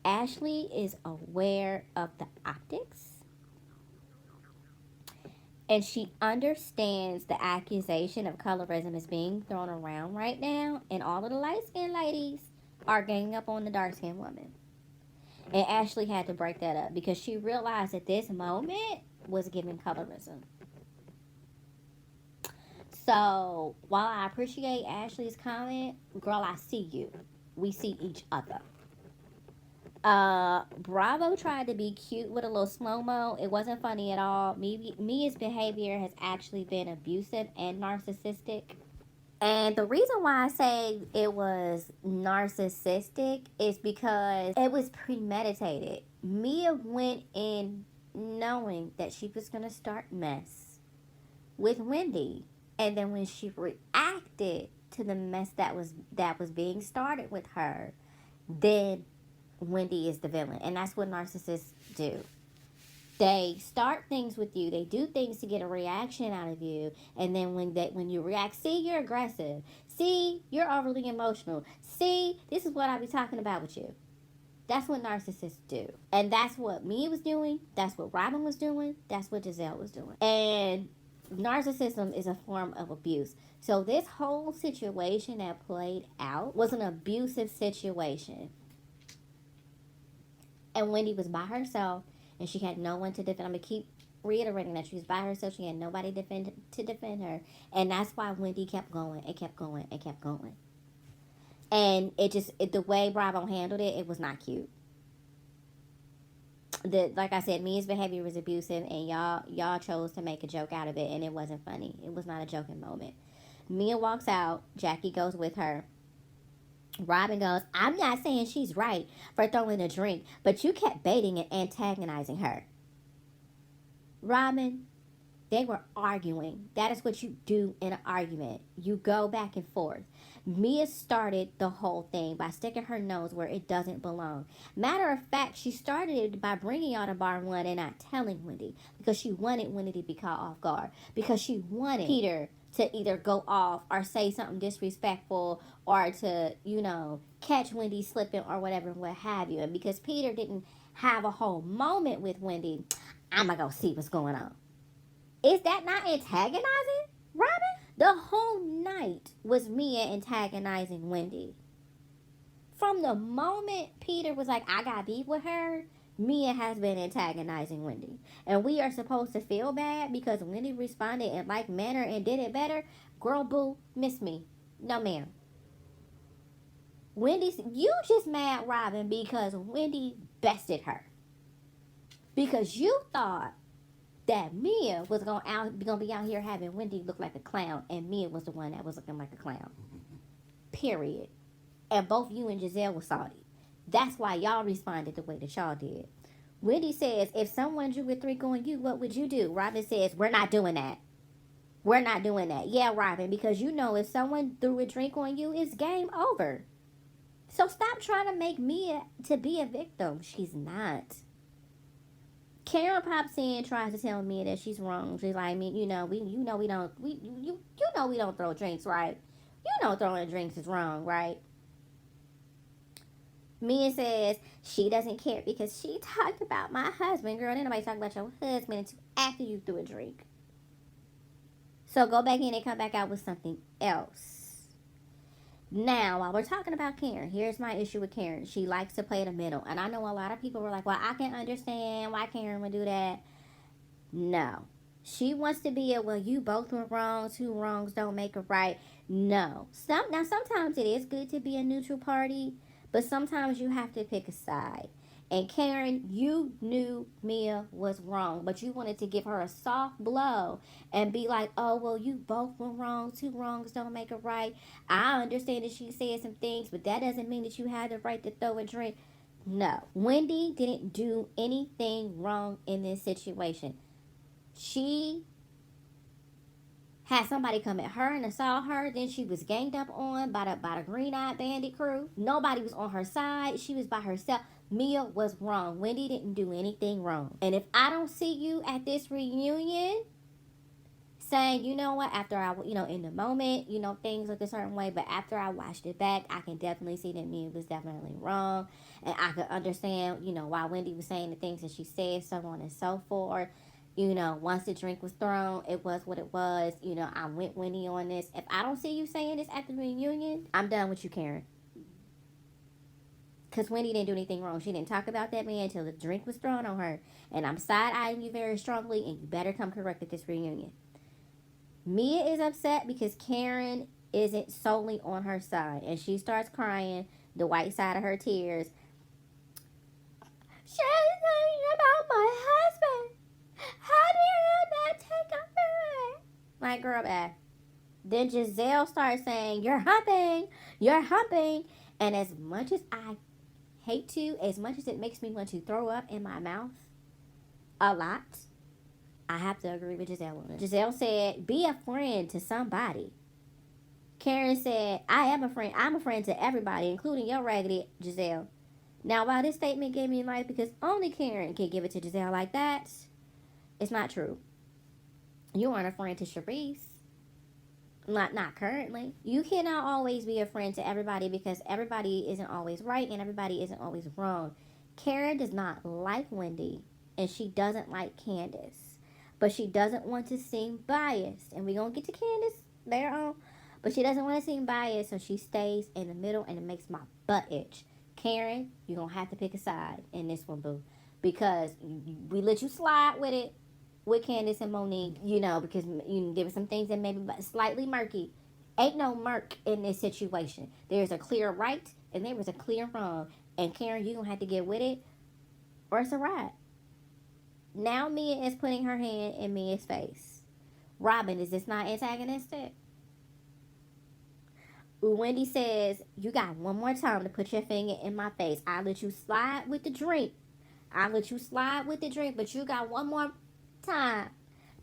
Ashley is aware of the optics, and she understands the accusation of colorism is being thrown around right now, and all of the light-skinned ladies are ganging up on the dark-skinned woman. And Ashley had to break that up because she realized that this moment was giving colorism. So, while I appreciate Ashley's comment, girl, I see you. We see each other. Bravo tried to be cute with a little slow-mo. It wasn't funny at all. Mia's behavior has actually been abusive and narcissistic. And the reason why I say it was narcissistic is because it was premeditated. Mia went in knowing that she was going to start mess with Wendy. And then when she reacted to the mess that was being started with her, then Wendy is the villain. And that's what narcissists do. They start things with you. They do things to get a reaction out of you. And then when you react, see, you're aggressive. See, you're overly emotional. See, this is what I be talking about with you. That's what narcissists do. And that's what Mia was doing. That's what Robin was doing. That's what Giselle was doing. And narcissism is a form of abuse. So this whole situation that played out was an abusive situation. And Wendy was by herself, and she had no one to defend. I'm going to keep reiterating that she was by herself. She had nobody to defend her. And that's why Wendy kept going and kept going and kept going. And the way Bravo handled it, it was not cute. Like I said, Mia's behavior was abusive, and y'all chose to make a joke out of it, and it wasn't funny. It was not a joking moment. Mia walks out. Jackie goes with her. Robin goes, "I'm not saying she's right for throwing a drink, but you kept baiting and antagonizing her." Robin, they were arguing. That is what you do in an argument. You go back and forth. Mia started the whole thing by sticking her nose where it doesn't belong. Matter of fact, she started it by bringing y'all to bar one and not telling Wendy, because she wanted Wendy to be caught off guard, because she wanted Peter to either go off or say something disrespectful, or to, catch Wendy slipping or whatever, what have you. And because Peter didn't have a whole moment with Wendy, I'm going to go see what's going on. Is that not antagonizing, Robin? The whole night was Mia antagonizing Wendy. From the moment Peter was like, I got beef with her, Mia has been antagonizing Wendy. And we are supposed to feel bad because Wendy responded in like manner and did it better. Girl, boo, miss me. No, ma'am. You just mad, Robin, because Wendy bested her. Because you thought that Mia was gonna be out here having Wendy look like a clown, and Mia was the one that was looking like a clown. Period. And both you and Giselle were salty. That's why y'all responded the way that y'all did. Wendy says, if someone drew a drink on you, what would you do? Robin says, we're not doing that. We're not doing that. Yeah, Robin, because if someone threw a drink on you, it's game over. So stop trying to make Mia to be a victim. She's not. Karen pops in, tries to tell Mia that she's wrong. She's like, we don't throw drinks, right? You know throwing drinks is wrong, right? Mia says she doesn't care because she talked about my husband. Girl, ain't nobody talking about your husband until after you threw a drink. So go back in and come back out with something else. Now, while we're talking about Karen, here's my issue with Karen. She likes to play the middle. And I know a lot of people were like, well, I can understand why Karen would do that. No. She wants to be you both were wrong. Two wrongs don't make a right. No. Now, sometimes it is good to be a neutral party, but sometimes you have to pick a side. And Karen, you knew Mia was wrong, but you wanted to give her a soft blow and be like, oh, well, you both were wrong. Two wrongs don't make a right. I understand that she said some things, but that doesn't mean that you had the right to throw a drink. No. Wendy didn't do anything wrong in this situation. She had somebody come at her and assault her. Then she was ganged up on by the green-eyed bandit crew. Nobody was on her side. She was by herself. Mia was wrong. Wendy didn't do anything wrong. And if I don't see you at this reunion saying, you know what, after I, in the moment, things look a certain way, but after I watched it back, I can definitely see that Mia was definitely wrong. And I could understand, why Wendy was saying the things that she said, so on and so forth. Once the drink was thrown, it was what it was. I went Wendy on this. If I don't see you saying this at the reunion, I'm done with you, Karen. Because Wendy didn't do anything wrong. She didn't talk about that man until the drink was thrown on her. And I'm side-eyeing you very strongly, and you better come correct at this reunion. Mia is upset because Karen isn't solely on her side. And she starts crying, the white side of her tears. She's talking about my husband. How do you not take up for it? Like, girl, bad. Then Giselle starts saying, you're humping. And as much as I hate to, as much as it makes me want to throw up in my mouth a lot, I have to agree with Giselle on it. Giselle said, be a friend to somebody. Karen said, I am a friend. I'm a friend to everybody, including your raggedy Giselle. Now, while this statement gave me life because only Karen can give it to Giselle like that, it's not true. You aren't a friend to Sharice. Not currently. You cannot always be a friend to everybody because everybody isn't always right and everybody isn't always wrong. Karen does not like Wendy and she doesn't like Candace. But she doesn't want to seem biased. And we're going to get to Candace later on. But she doesn't want to seem biased, so she stays in the middle, and it makes my butt itch. Karen, you're going to have to pick a side in this one, boo. Because we let you slide with it with Candace and Monique, because there were some things that maybe slightly murky. Ain't no murk in this situation. There's a clear right, and there was a clear wrong. And Karen, you're going to have to get with it, or it's a ride. Now Mia is putting her hand in Mia's face. Robin, is this not antagonistic? Wendy says, you got one more time to put your finger in my face. I'll let you slide with the drink. But you got one more time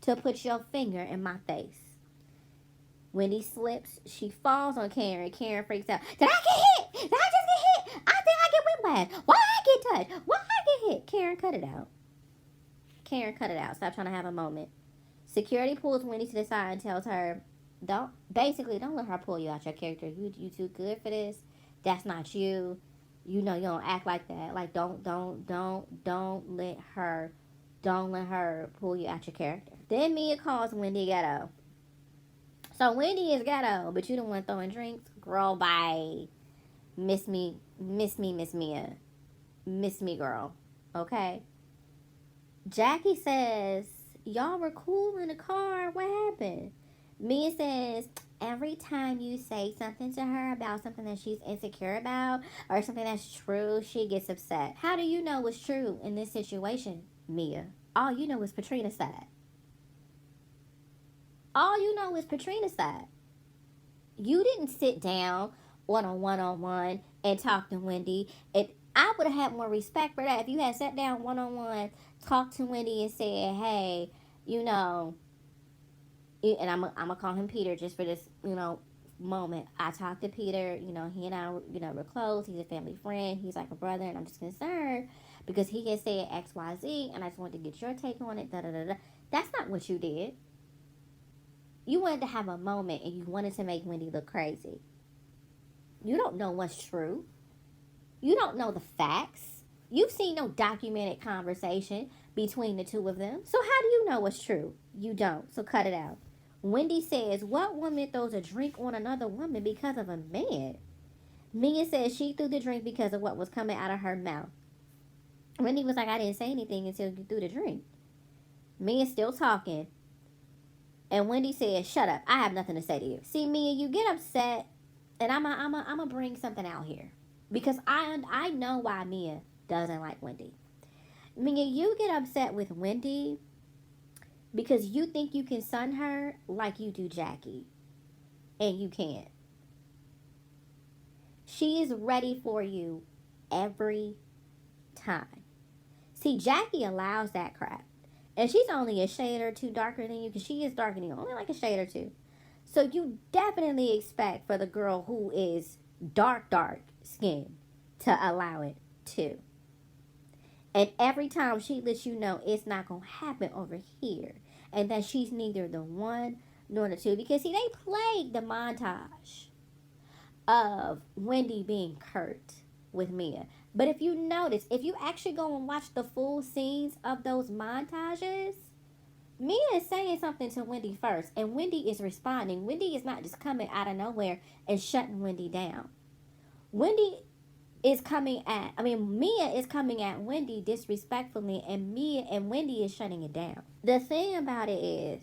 to put your finger in my face. Wendy slips. She falls on Karen. Karen freaks out. Did I get hit? Did I just get hit? I think I get whiplash. Why I get touched? Why I get hit? Karen, cut it out. Stop trying to have a moment. Security pulls Wendy to the side and tells her, don't let her pull you out your character. You too good for this. That's not you. You don't act like that. Like, don't let her pull you out your character. Then Mia calls Wendy ghetto. So Wendy is ghetto, but you the one throwing drinks. Girl, bye. Miss me, Mia. Miss me, girl. Okay? Jackie says, y'all were cool in the car. What happened? Mia says, every time you say something to her about something that she's insecure about or something that's true, she gets upset. How do you know what's true in this situation, Mia? All you know is Patrina's side. You didn't sit down on a one-on-one and talk to Wendy. And I would have had more respect for that if you had sat down one-on-one, talked to Wendy and said, hey, and I'm going to call him Peter just for this, moment. I talked to Peter, he and I, we're close. He's a family friend. He's like a brother, and I'm just concerned because he has said X, Y, Z, and I just wanted to get your take on it, da-da-da-da. That's not what you did. You wanted to have a moment, and you wanted to make Wendy look crazy. You don't know what's true. You don't know the facts. You've seen no documented conversation between the two of them. So how do you know what's true? You don't. So cut it out. Wendy says, what woman throws a drink on another woman because of a man? Mia says she threw the drink because of what was coming out of her mouth. Wendy was like, I didn't say anything until you threw the drink. Mia's still talking. And Wendy says, shut up. I have nothing to say to you. See, Mia, you get upset. And I'm a bring something out here. Because I know why Mia doesn't like Wendy. Mia, you get upset with Wendy because you think you can sun her like you do Jackie. And you can't. She is ready for you every time. See, Jackie allows that crap. And she's only a shade or two darker than you, because she is darker than you, only like a shade or two. So you definitely expect for the girl who is dark skin to allow it too. And every time she lets you know it's not going to happen over here. And that she's neither the one nor the two. Because, see, they played the montage of Wendy being curt with Mia. But if you notice, if you actually go and watch the full scenes of those montages, Mia is saying something to Wendy first. And Wendy is responding. Wendy is not just coming out of nowhere and shutting Wendy down. Mia is coming at Wendy disrespectfully, and Wendy is shutting it down. The thing about it is,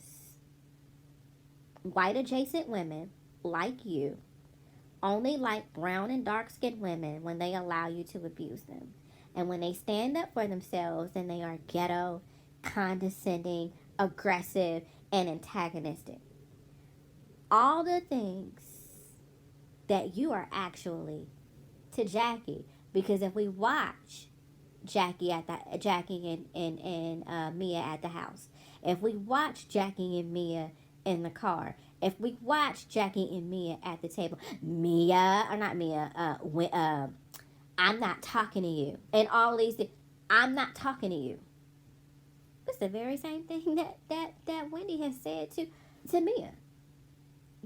white adjacent women like you only like brown and dark skinned women when they allow you to abuse them. And when they stand up for themselves, then they are ghetto, condescending, aggressive, and antagonistic. All the things that you are actually to Jackie. Because if we watch Jackie and Mia at the house, if we watch Jackie and Mia in the car, if we watch Jackie and Mia at the table, I'm not talking to you, and all these things, I'm not talking to you. It's the very same thing that Wendy has said to Mia.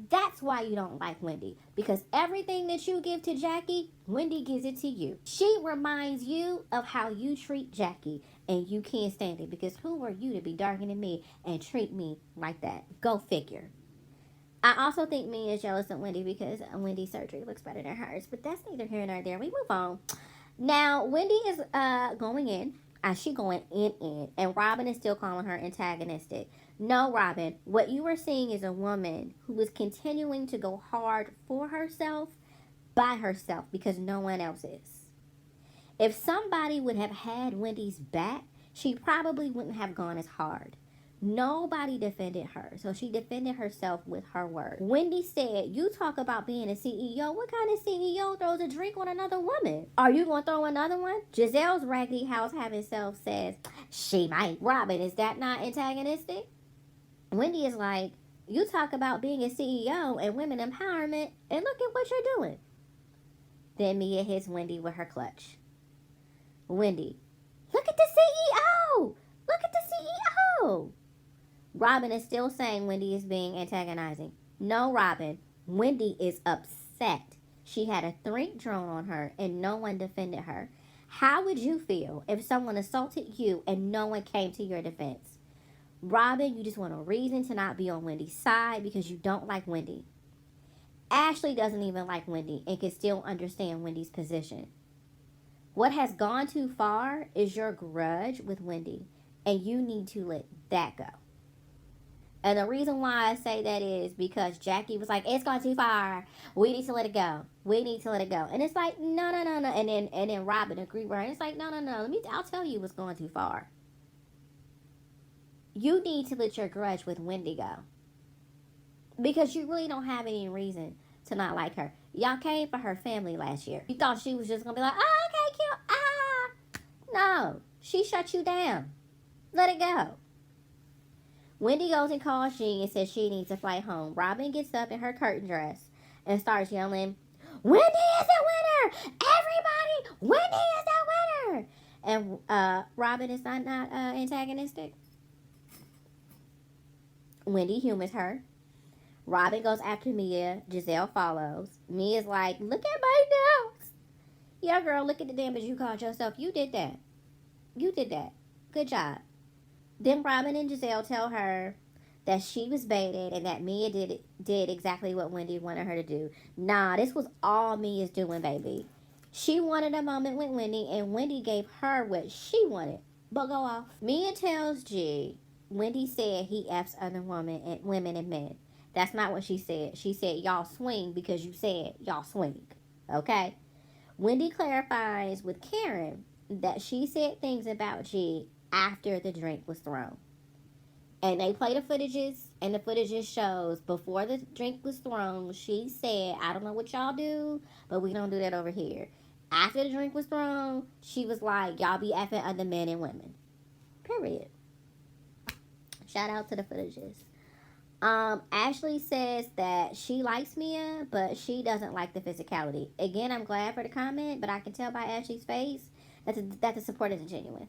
That's why you don't like Wendy. Because everything that you give to Jackie, Wendy gives it to you. She reminds you of how you treat Jackie. And you can't stand it. Because who are you to be darker than me and treat me like that? Go figure. I also think Mia is jealous of Wendy because Wendy's surgery looks better than hers. But that's neither here nor there. We move on. Now, Wendy is going in. She going in. And Robin is still calling her antagonistic. No, Robin, what you are seeing is a woman who is continuing to go hard for herself, by herself, because no one else is. If somebody would have had Wendy's back, she probably wouldn't have gone as hard. Nobody defended her, so she defended herself with her word. Wendy said, you talk about being a CEO. What kind of CEO throws a drink on another woman? Are you going to throw another one? Giselle's raggedy house having self says, she might. Robin, is that not antagonistic? Wendy is like, you talk about being a CEO and women empowerment, and look at what you're doing. Then Mia hits Wendy with her clutch. Wendy, look at the CEO! Look at the CEO! Robin is still saying Wendy is being antagonizing. No, Robin, Wendy is upset. She had a think drone on her and no one defended her. How would you feel if someone assaulted you and no one came to your defense? Robin, you just want a reason to not be on Wendy's side because you don't like Wendy. Ashley doesn't even like Wendy and can still understand Wendy's position. What has gone too far is your grudge with Wendy, and you need to let that go. And the reason why I say that is because Jackie was like, it's gone too far. We need to let it go. We need to let it go. And it's like, no. And then Robin agreed with her. And it's like, no. I'll tell you what's going too far. You need to let your grudge with Wendy go. Because you really don't have any reason to not like her. Y'all came for her family last year. You thought she was just going to be like, oh, okay, cute. No. She shut you down. Let it go. Wendy goes and calls Jean and says she needs to fly home. Robin gets up in her curtain dress and starts yelling, Wendy is the winner! Everybody, Wendy is the winner! And Robin is not antagonistic. Wendy humors her. Robin goes after Mia. Giselle follows. Mia's like, look at my notes. Yeah, girl, look at the damage you caused yourself. You did that. Good job. Then Robin and Giselle tell her that she was baited and that Mia did exactly what Wendy wanted her to do. Nah, this was all Mia's doing, baby. She wanted a moment with Wendy, and Wendy gave her what she wanted. But go off. Mia tells G, Wendy said he F's other women and men. That's not what she said. She said y'all swing because you said y'all swing. Okay? Wendy clarifies with Karen that she said things about G after the drink was thrown. And they play the footages, and the footages shows before the drink was thrown, she said, I don't know what y'all do, but we don't do that over here. After the drink was thrown, she was like, y'all be effing other men and women. Period. Shout out to the footages. Ashley says that she likes Mia, but she doesn't like the physicality. Again, I'm glad for the comment, but I can tell by Ashley's face that the support isn't genuine.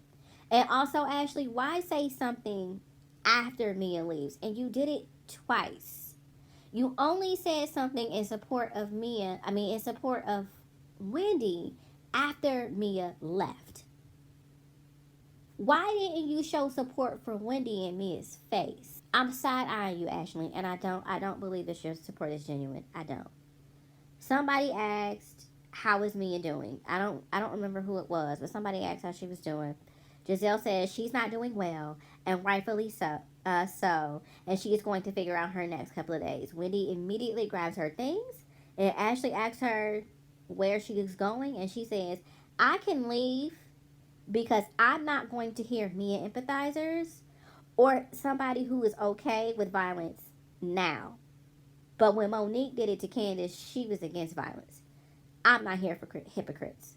And also, Ashley, why say something after Mia leaves? And you did it twice. You only said something in support of in support of Wendy after Mia left. Why didn't you show support for Wendy in Mia's face? I'm side-eyeing you, Ashley, and I don't believe that your support is genuine. I don't. Somebody asked, how is Mia doing? I don't remember who it was, but somebody asked how she was doing. Giselle says she's not doing well, and rightfully so, and she is going to figure out her next couple of days. Wendy immediately grabs her things, and Ashley asks her where she is going, and she says, I can leave because I'm not going to hear Mia empathizers or somebody who is okay with violence now. But when Monique did it to Candace, she was against violence. I'm not here for hypocrites.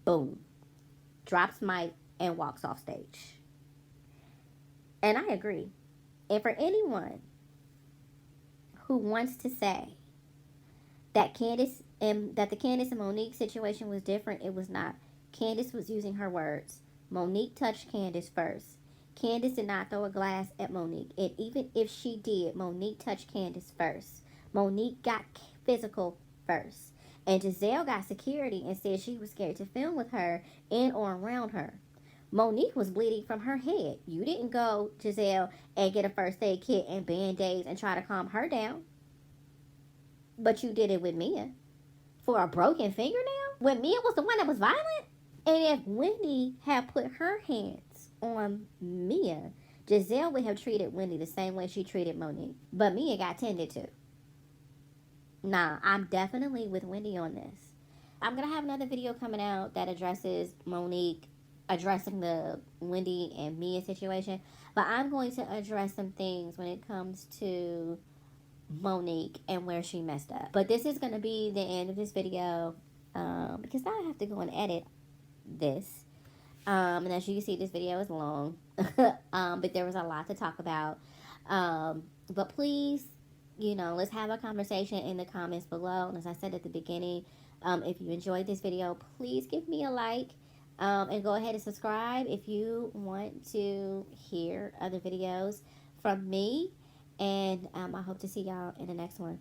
Boom. Drops mic and walks off stage. And I agree. And for anyone who wants to say that the Candace and Monique situation was different, it was not. Candace was using her words. Monique touched Candace first. Candace did not throw a glass at Monique. And even if she did, Monique touched Candace first. Monique got physical first. And Giselle got security and said she was scared to film with her in or around her. Monique was bleeding from her head. You didn't go, Giselle, and get a first aid kit and band-aids and try to calm her down. But you did it with Mia. For a broken fingernail? When Mia was the one that was violent? And if Wendy had put her hands on Mia, Giselle would have treated Wendy the same way she treated Monique. But Mia got tended to. Nah, I'm definitely with Wendy on this. I'm going to have another video coming out that addresses Monique addressing the Wendy and Mia situation. But I'm going to address some things when it comes to Monique and where she messed up. But this is going to be the end of this video because now I have to go and edit this. And as you can see, this video is long. But there was a lot to talk about. But please, let's have a conversation in the comments below. And as I said at the beginning, if you enjoyed this video, please give me a like. And go ahead and subscribe if you want to hear other videos from me. And I hope to see y'all in the next one.